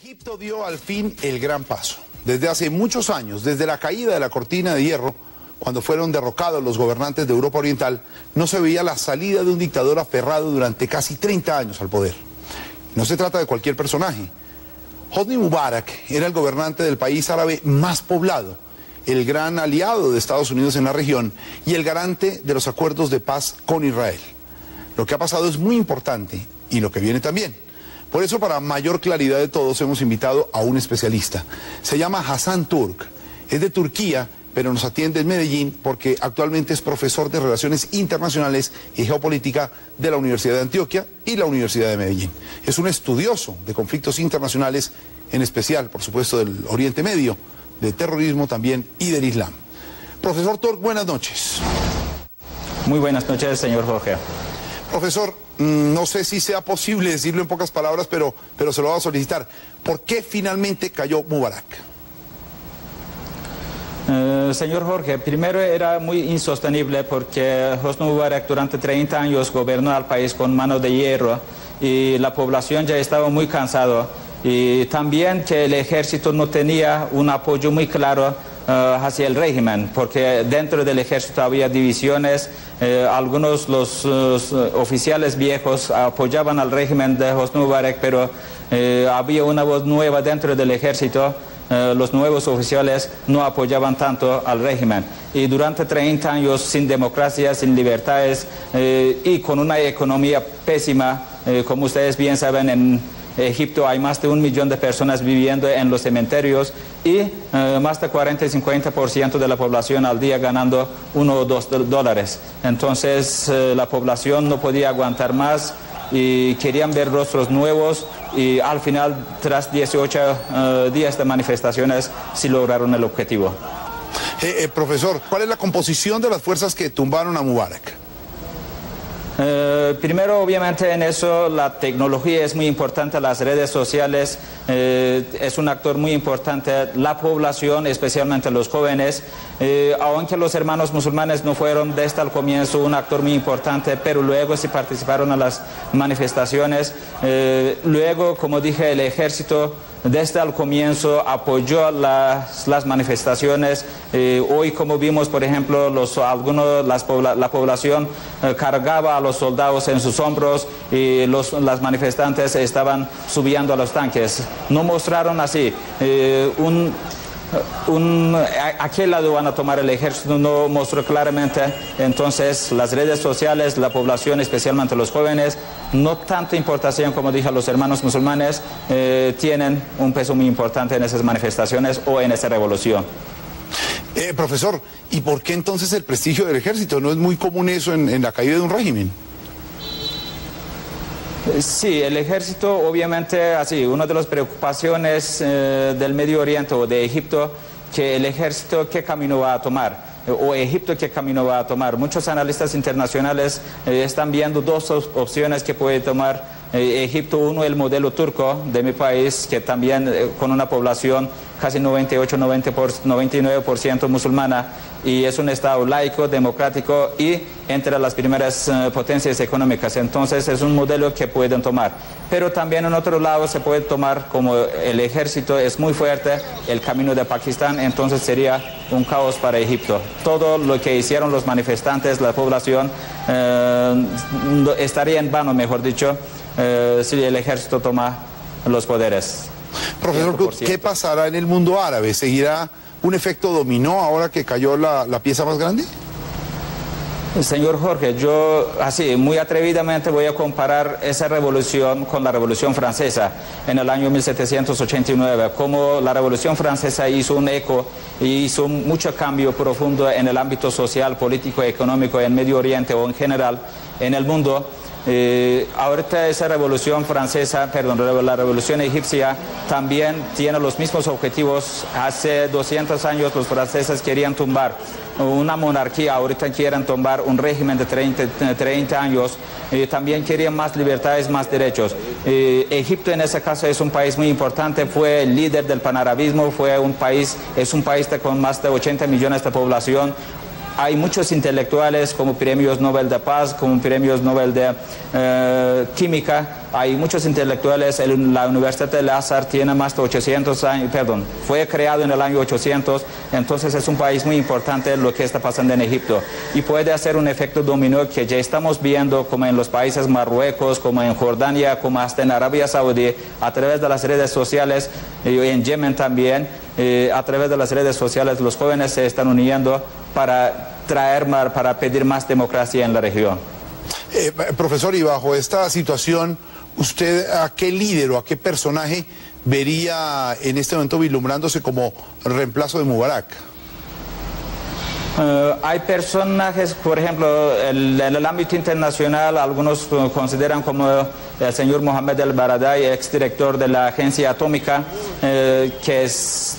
Egipto dio al fin el gran paso. Desde hace muchos años, desde la caída de la cortina de hierro, cuando fueron derrocados los gobernantes de Europa Oriental, no se veía la salida de un dictador aferrado durante casi 30 años al poder. No se trata de cualquier personaje. Hosni Mubarak era el gobernante del país árabe más poblado, el gran aliado de Estados Unidos en la región y el garante de los acuerdos de paz con Israel. Lo que ha pasado es muy importante y lo que viene también. Por eso, para mayor claridad de todos, hemos invitado a un especialista. Se llama Hasan Turk, es de Turquía, pero nos atiende en Medellín porque actualmente es profesor de Relaciones Internacionales y Geopolítica de la Universidad de Antioquia y la Universidad de Medellín. Es un estudioso de conflictos internacionales, en especial, por supuesto, del Oriente Medio, de terrorismo también y del Islam. Profesor Turk, buenas noches. Muy buenas noches, señor Jorge. Profesor, no sé si sea posible decirlo en pocas palabras, pero se lo voy a solicitar. ¿Por qué finalmente cayó Mubarak? Señor Jorge, primero era muy insostenible porque Hosni Mubarak durante 30 años gobernó al país con mano de hierro y la población ya estaba muy cansada. Y también que el ejército no tenía un apoyo muy claro hacia el régimen, porque dentro del ejército había divisiones, algunos los oficiales viejos apoyaban al régimen de Hosni Mubarak, pero había una voz nueva dentro del ejército. Los nuevos oficiales no apoyaban tanto al régimen y durante 30 años sin democracia, sin libertades y con una economía pésima, como ustedes bien saben, en Egipto hay más de 1 millón de personas viviendo en los cementerios y más de 40 y 50% de la población al día ganando $1 o $2. Entonces la población no podía aguantar más y querían ver rostros nuevos y al final, tras 18 días de manifestaciones, sí lograron el objetivo. Profesor, ¿cuál es la composición de las fuerzas que tumbaron a Mubarak? Primero, obviamente, en eso la tecnología es muy importante, las redes sociales es un actor muy importante, la población, especialmente los jóvenes, aunque los hermanos musulmanes no fueron desde el comienzo un actor muy importante, pero luego sí participaron en las manifestaciones. Luego, como dije, el ejército desde el comienzo apoyó las manifestaciones. Hoy, como vimos, por ejemplo, la población cargaba a los soldados en sus hombros y las manifestantes estaban subiendo a los tanques. No mostraron así a qué lado van a tomar el ejército, no mostró claramente. Entonces las redes sociales, la población, especialmente los jóvenes, no tanta importación como dije a los hermanos musulmanes, tienen un peso muy importante en esas manifestaciones o en esa revolución. Profesor, ¿y por qué entonces el prestigio del ejército? ¿No es muy común eso en la caída de un régimen? Sí, el ejército, obviamente, así, una de las preocupaciones del Medio Oriente o de Egipto, que el ejército qué camino va a tomar, o Egipto qué camino va a tomar. Muchos analistas internacionales están viendo dos opciones que puede tomar Egipto. Uno, el modelo turco de mi país, que también con una población casi 99% musulmana, y es un estado laico, democrático y entre las primeras potencias económicas. Entonces es un modelo que pueden tomar. Pero también en otro lado se puede tomar, como el ejército es muy fuerte, el camino de Pakistán, entonces sería un caos para Egipto. Todo lo que hicieron los manifestantes, la población, estaría en vano, mejor dicho, si el ejército toma los poderes. Profesor, ¿qué pasará en el mundo árabe? ¿Seguirá un efecto dominó ahora que cayó la pieza más grande? Señor Jorge, yo así muy atrevidamente voy a comparar esa revolución con la Revolución Francesa en el año 1789, como la Revolución Francesa hizo un eco y hizo mucho cambio profundo en el ámbito social, político, económico, en Medio Oriente o en general en el mundo. Ahorita esa revolución francesa, perdón, la revolución egipcia también tiene los mismos objetivos. Hace 200 años los franceses querían tumbar una monarquía, ahorita quieren tumbar un régimen de 30 años, también querían más libertades, más derechos. Egipto en ese caso es un país muy importante, fue el líder del panarabismo, es un país con más de 80 millones de población. Hay muchos intelectuales como premios Nobel de Paz, como premios Nobel de Química, hay muchos intelectuales. La Universidad del Azhar tiene más de 800 años, perdón, fue creado en el año 800, entonces es un país muy importante lo que está pasando en Egipto. Y puede hacer un efecto dominó que ya estamos viendo como en los países Marruecos, como en Jordania, como hasta en Arabia Saudí, a través de las redes sociales, y en Yemen también, a través de las redes sociales los jóvenes se están uniendo para para pedir más democracia en la región. Profesor, y bajo esta situación, ¿usted a qué líder o a qué personaje vería en este momento vislumbrándose como reemplazo de Mubarak? Hay personajes, por ejemplo, en el ámbito internacional, algunos consideran como el señor Mohamed El-Baradei, exdirector de la agencia atómica, que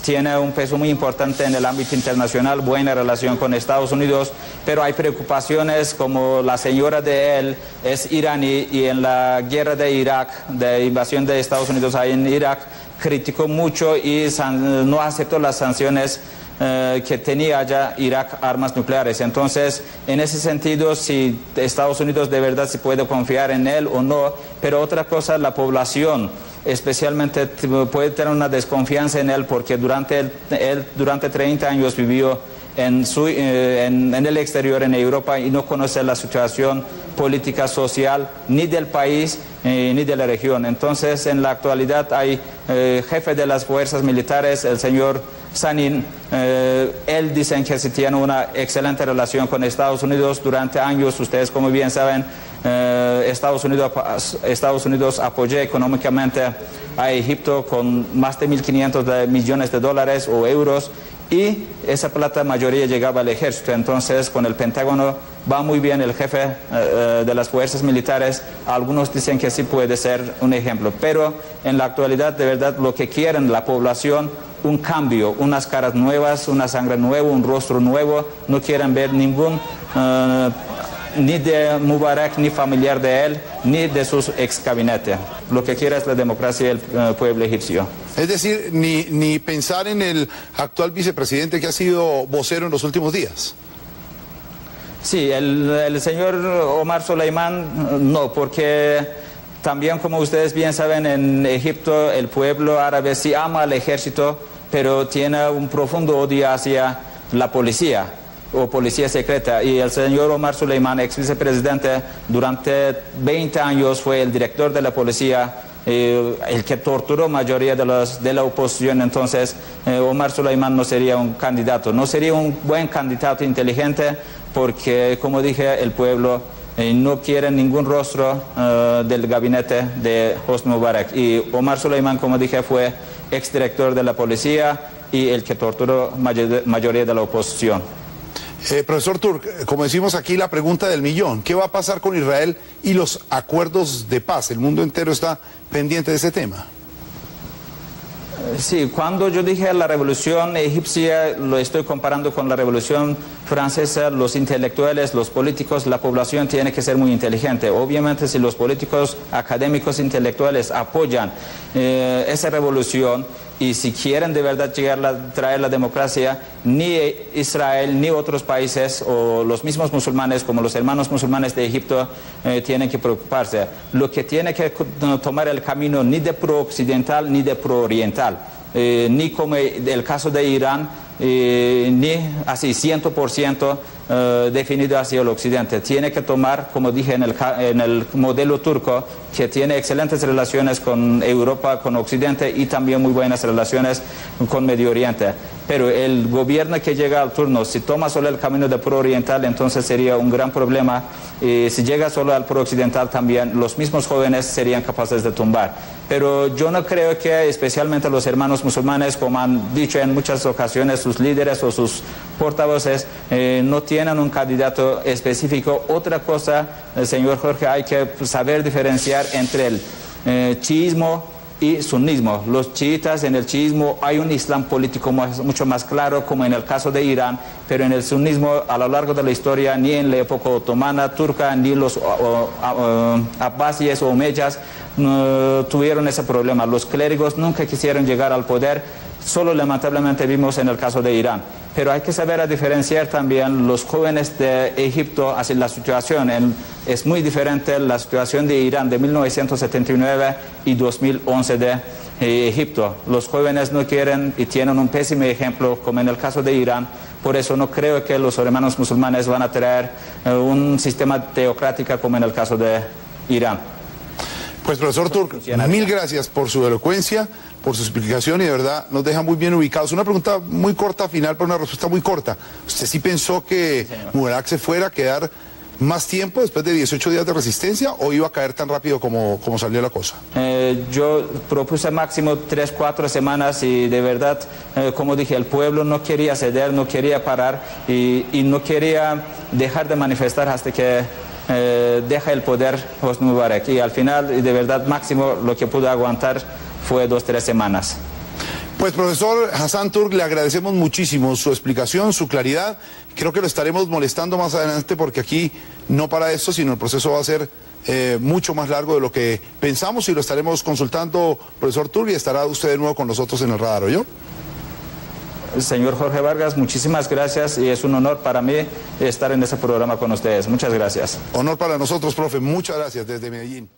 tiene un peso muy importante en el ámbito internacional, buena relación con Estados Unidos, pero hay preocupaciones como la señora de él es iraní y en la guerra de Irak, de invasión de Estados Unidos ahí en Irak, criticó mucho y no aceptó las sanciones que tenía ya Irak armas nucleares. Entonces, en ese sentido, si Estados Unidos de verdad se puede confiar en él o no, pero otra cosa, la población especialmente puede tener una desconfianza en él porque durante 30 años vivió en el exterior, en Europa, y no conoce la situación política, social, ni del país ni de la región. Entonces, en la actualidad hay jefe de las fuerzas militares, el señor Sanin, él dicen que se tiene una excelente relación con Estados Unidos durante años. Ustedes como bien saben, Estados Unidos apoyó económicamente a Egipto con más de 1.500 millones de dólares o euros, y esa plata mayoría llegaba al ejército. Entonces, con el Pentágono va muy bien el jefe de las fuerzas militares. Algunos dicen que sí puede ser un ejemplo, pero en la actualidad de verdad lo que quieren la población, un cambio, unas caras nuevas, una sangre nueva, un rostro nuevo. No quieren ver ningún ni de Mubarak, ni familiar de él, ni de sus ex gabinete. Lo que quiere es la democracia del pueblo egipcio. Es decir, ni pensar en el actual vicepresidente que ha sido vocero en los últimos días. Sí, el señor Omar Suleimán no, porque también, como ustedes bien saben, en Egipto el pueblo árabe sí ama al ejército, pero tiene un profundo odio hacia la policía o policía secreta. Y el señor Omar Suleimán, ex vicepresidente, durante 20 años fue el director de la policía, el que torturó mayoría de la oposición. Entonces, Omar Suleimán no sería un candidato, no sería un buen candidato inteligente, porque, como dije, el pueblo no quiere ningún rostro del gabinete de Hosni Mubarak. Y Omar Suleimán, como dije, fue exdirector de la policía y el que torturó mayoría de la oposición. Profesor Turk, como decimos aquí, la pregunta del millón: ¿qué va a pasar con Israel y los acuerdos de paz? El mundo entero está pendiente de ese tema. Sí, cuando yo dije la revolución egipcia, lo estoy comparando con la revolución francesa. Los intelectuales, los políticos, la población tiene que ser muy inteligente. Obviamente, si los políticos, académicos, intelectuales apoyan esa revolución, y si quieren de verdad traer la democracia, ni Israel ni otros países o los mismos musulmanes, como los hermanos musulmanes de Egipto, tienen que preocuparse. Lo que tiene que tomar el camino ni de pro-occidental ni de pro-oriental, ni como el caso de Irán, ni así 100% definido hacia el occidente. Tiene que tomar, como dije, en el modelo turco, que tiene excelentes relaciones con Europa, con Occidente, y también muy buenas relaciones con Medio Oriente. Pero el gobierno que llega al turno, si toma solo el camino de pro-oriental, entonces sería un gran problema. Y si llega solo al pro-occidental, también los mismos jóvenes serían capaces de tumbar. Pero yo no creo que especialmente los hermanos musulmanes, como han dicho en muchas ocasiones sus líderes o sus portavoces, no tienen un candidato específico. Otra cosa, señor Jorge, hay que saber diferenciar entre el chiismo y sunismo. Los chiitas, en el chiismo hay un islam político mucho más claro, como en el caso de Irán, pero en el sunismo, a lo largo de la historia, ni en la época otomana, turca, ni los abbasíes o omeyas tuvieron ese problema. Los clérigos nunca quisieron llegar al poder solo lamentablemente vimos en el caso de Irán. Pero hay que saber diferenciar también los jóvenes de Egipto hacia la situación. Es muy diferente la situación de Irán de 1979 y 2011 de Egipto. Los jóvenes no quieren y tienen un pésimo ejemplo, como en el caso de Irán. Por eso no creo que los hermanos musulmanes van a traer un sistema teocrático como en el caso de Irán. Pues profesor Turk, mil gracias por su elocuencia, por su explicación y de verdad nos deja muy bien ubicados. Una pregunta muy corta final, pero una respuesta muy corta. ¿Usted sí pensó que Mubarak se fuera a quedar más tiempo después de 18 días de resistencia o iba a caer tan rápido como salió la cosa? Yo propuse máximo 3, 4 semanas y de verdad, como dije, el pueblo no quería ceder, no quería parar y no quería dejar de manifestar hasta que deja el poder Hosni Mubarak. Y al final, de verdad, máximo lo que pudo aguantar fue 2, 3 semanas. Pues profesor Hassan Turk, le agradecemos muchísimo su explicación, su claridad. Creo que lo estaremos molestando más adelante porque aquí no para esto, sino el proceso va a ser mucho más largo de lo que pensamos y lo estaremos consultando, profesor Turk, y estará usted de nuevo con nosotros en el radar, ¿oyó? Señor Jorge Vargas, muchísimas gracias y es un honor para mí estar en este programa con ustedes. Muchas gracias. Honor para nosotros, profe. Muchas gracias desde Medellín.